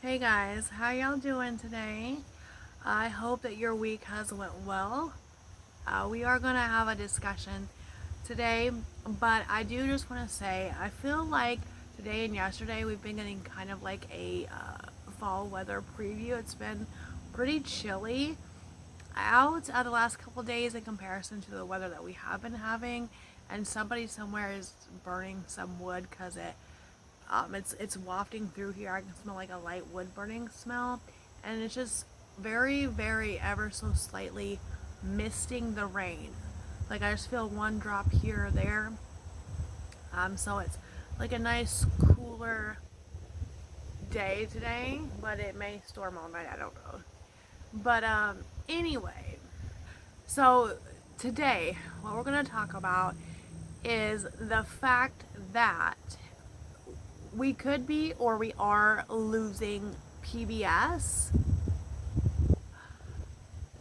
Hey guys, how y'all doing today? I hope that your week has went well. We are gonna have a discussion today, but I do just want to say I feel like today and yesterday we've been getting kind of like a fall weather preview. It's been pretty chilly out the last couple days in comparison to the weather that we have been having, and somebody somewhere is burning some wood because it's wafting through here. I can smell like a light wood burning smell, and it's just very ever so slightly misting the rain. Like I just feel one drop here or there. So it's like a nice cooler day today, but it may storm all night. I don't know. But anyway, so today what we're gonna talk about is the fact that we could be or we are losing PBS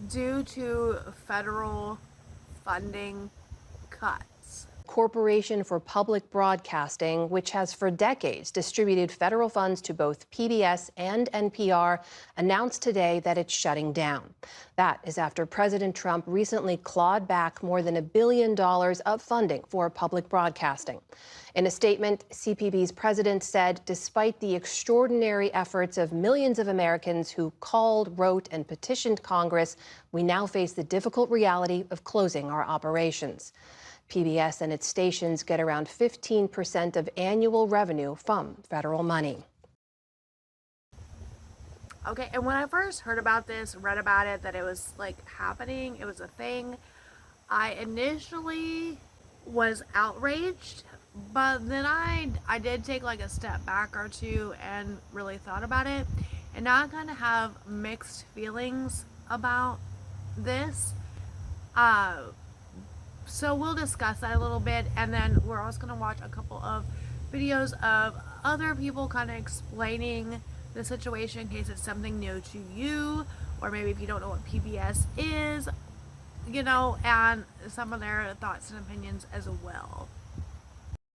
due to federal funding cuts. Corporation for Public Broadcasting, which has for decades distributed federal funds to both PBS and NPR, announced today that it's shutting down. That is after President Trump recently clawed back more than $1 billion of funding for public broadcasting. In a statement, CPB's president said despite the extraordinary efforts of millions of Americans who called, wrote, and petitioned Congress, we now face the difficult reality of closing our operations. PBS and its stations get around 15% of annual revenue from federal money. Okay, and when I first heard about this, read about it, that it was like happening, it was a thing, I initially was outraged, but then I did take like a step back or two and really thought about it, and now I kind of have mixed feelings about this. So we'll discuss that a little bit, and then we're also going to watch a couple of videos of other people kind of explaining the situation in case it's something new to you, or maybe if you don't know what PBS is, and some of their thoughts and opinions as well.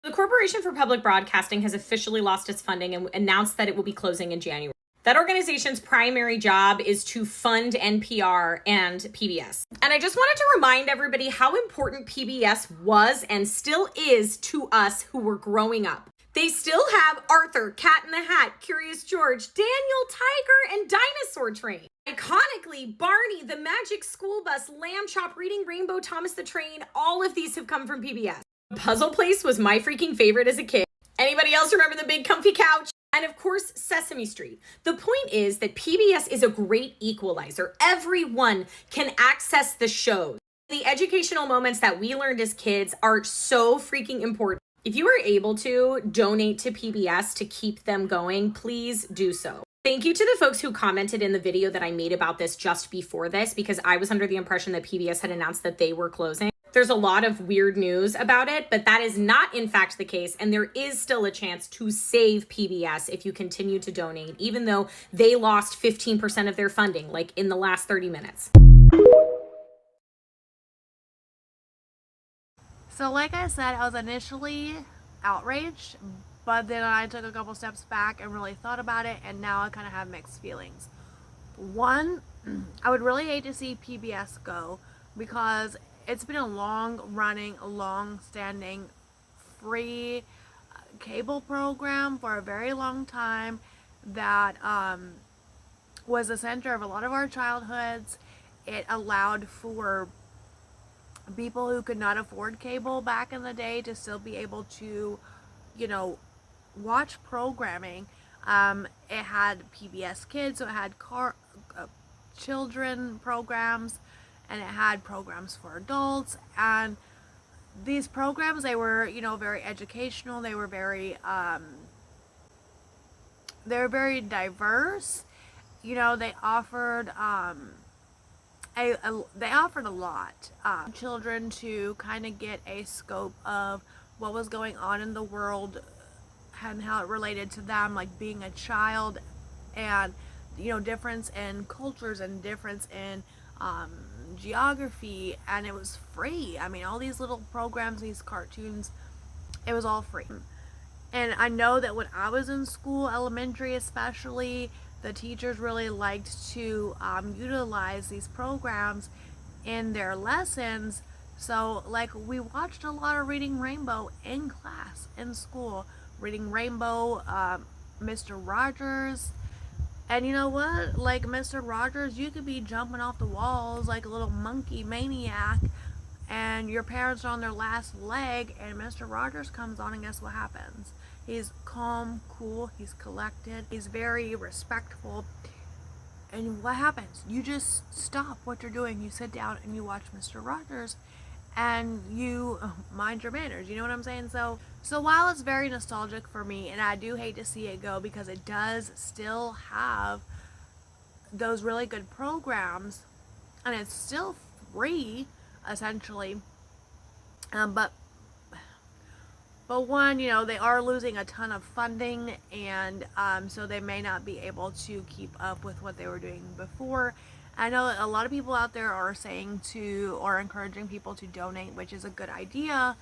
The Corporation for Public Broadcasting has officially lost its funding and announced that it will be closing in January. That organization's primary job is to fund NPR and PBS. And I just wanted to remind everybody how important PBS was and still is to us who were growing up. They still have Arthur, Cat in the Hat, Curious George, Daniel Tiger, and Dinosaur Train. Iconically, Barney, The Magic School Bus, Lamb Chop, Reading Rainbow, Thomas the Train, all of these have come from PBS. Puzzle Place was my freaking favorite as a kid. Anybody else remember the big comfy couch? And of course, Sesame Street. The point is that PBS is a great equalizer. Everyone can access the shows. The educational moments that we learned as kids are so freaking important. If you are able to donate to PBS to keep them going, please do so. Thank you to the folks who commented in the video that I made about this just before this, because I was under the impression that PBS had announced that they were closing. There's a lot of weird news about it, but that is not in fact the case, and there is still a chance to save PBS if you continue to donate, even though they lost 15% of their funding, like in the last 30 minutes. So like I said, I was initially outraged, but then I took a couple steps back and really thought about it, and now I kind of have mixed feelings. One, I would really hate to see PBS go, because it's been a long-running, long-standing, free cable program for a very long time that was the center of a lot of our childhoods. It allowed for people who could not afford cable back in the day to still be able to, watch programming. It had PBS Kids, so it had children programs, and it had programs for adults, and these programs, they were, very educational. They were very diverse. They offered they offered a lot. Children to kind of get a scope of what was going on in the world and how it related to them, like being a child, and difference in cultures and difference in geography, and it was free. I mean, all these little programs, these cartoons, it was all free. And I know that when I was in school, elementary especially, the teachers really liked to utilize these programs in their lessons. So, like, we watched a lot of Reading Rainbow in class, in school. Reading Rainbow, Mr. Rogers. And you know what? Like, Mr. Rogers, you could be jumping off the walls like a little monkey maniac, and your parents are on their last leg, and Mr. Rogers comes on, and guess what happens? He's calm, cool, he's collected, he's very respectful. And what happens? You just stop what you're doing. You sit down and you watch Mr. Rogers, and you mind your manners. You know what I'm saying? So while it's very nostalgic for me, and I do hate to see it go because it does still have those really good programs, and it's still free essentially. But one, they are losing a ton of funding, and so they may not be able to keep up with what they were doing before. I know a lot of people out there are saying or encouraging people to donate, which is a good idea,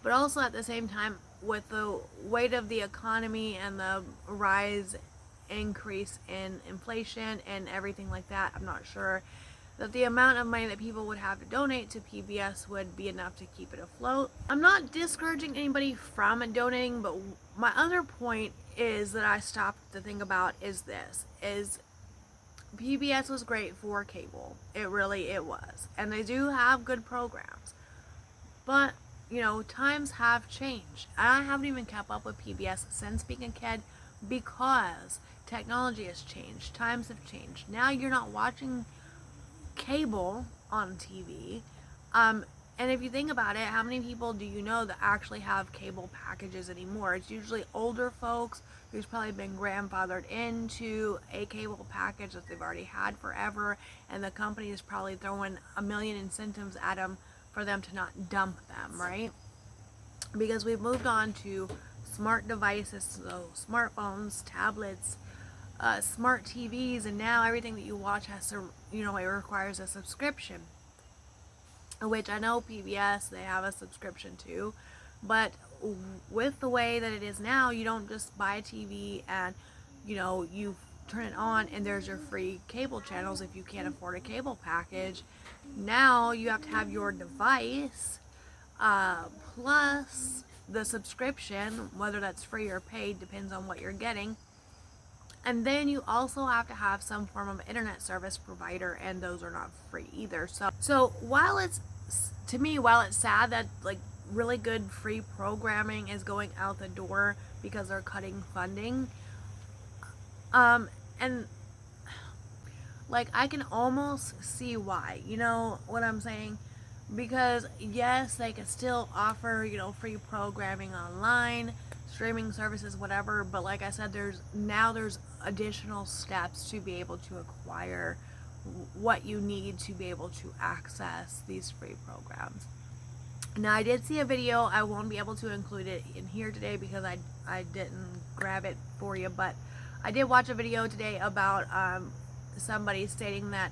but also at the same time, with the weight of the economy and the increase in inflation and everything like that, I'm not sure that the amount of money that people would have to donate to PBS would be enough to keep it afloat. I'm not discouraging anybody from donating, but my other point is that I stopped to think about is PBS was great for cable. It was. And they do have good programs. But, times have changed. And I haven't even kept up with PBS since being a kid because technology has changed. Times have changed. Now you're not watching cable on TV. And if you think about it, how many people do you know that actually have cable packages anymore? It's usually older folks who's probably been grandfathered into a cable package that they've already had forever, and the company is probably throwing a million incentives at them for them to not dump them, right? Because we've moved on to smart devices, so smartphones, tablets, smart TVs, and now everything that you watch has to, it requires a subscription. Which I know PBS, they have a subscription too, but with the way that it is now, you don't just buy a TV and, you turn it on and there's your free cable channels if you can't afford a cable package. Now you have to have your device, plus the subscription, whether that's free or paid, depends on what you're getting. And then you also have to have some form of internet service provider, and those are not free either. So while it's sad that like really good free programming is going out the door because they're cutting funding, and like I can almost see why, you know what I'm saying? Because yes, they can still offer, free programming online, streaming services, whatever, but like I said, there's additional steps to be able to acquire what you need to be able to access these free programs. Now, I did see a video. I won't be able to include it in here today because I didn't grab it for you, but I did watch a video today about somebody stating that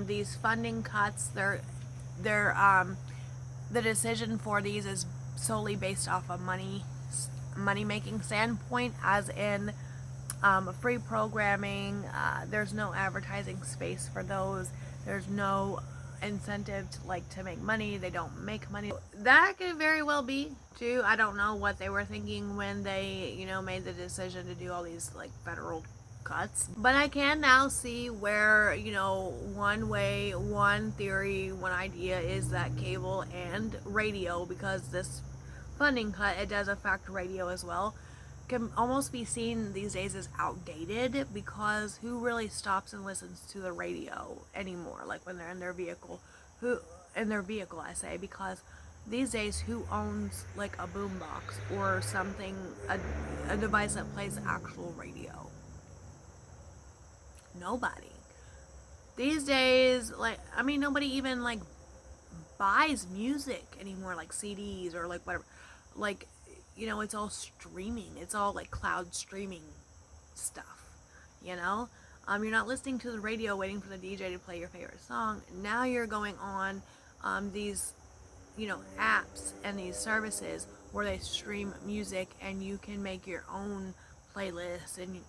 these funding cuts, the decision for these is solely based off a money making standpoint, as in free programming. There's no advertising space for those. There's no incentive to make money. They don't make money. That could very well be too. I don't know what they were thinking when they made the decision to do all these federal cuts, but I can now see where one theory, one idea is that cable and radio, because this funding cut, it does affect radio as well, can almost be seen these days as outdated, because who really stops and listens to the radio anymore, like when they're in their vehicle? I say, because these days, who owns like a boombox or something, a device that plays actual radio? Nobody. These days, nobody even buys music anymore, like CDs or whatever. It's all streaming. It's all cloud streaming stuff, You're not listening to the radio waiting for the DJ to play your favorite song. Now you're going on these, apps and these services where they stream music, and you can make your own playlist and,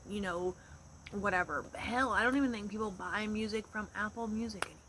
whatever. Hell, I don't even think people buy music from Apple Music anymore.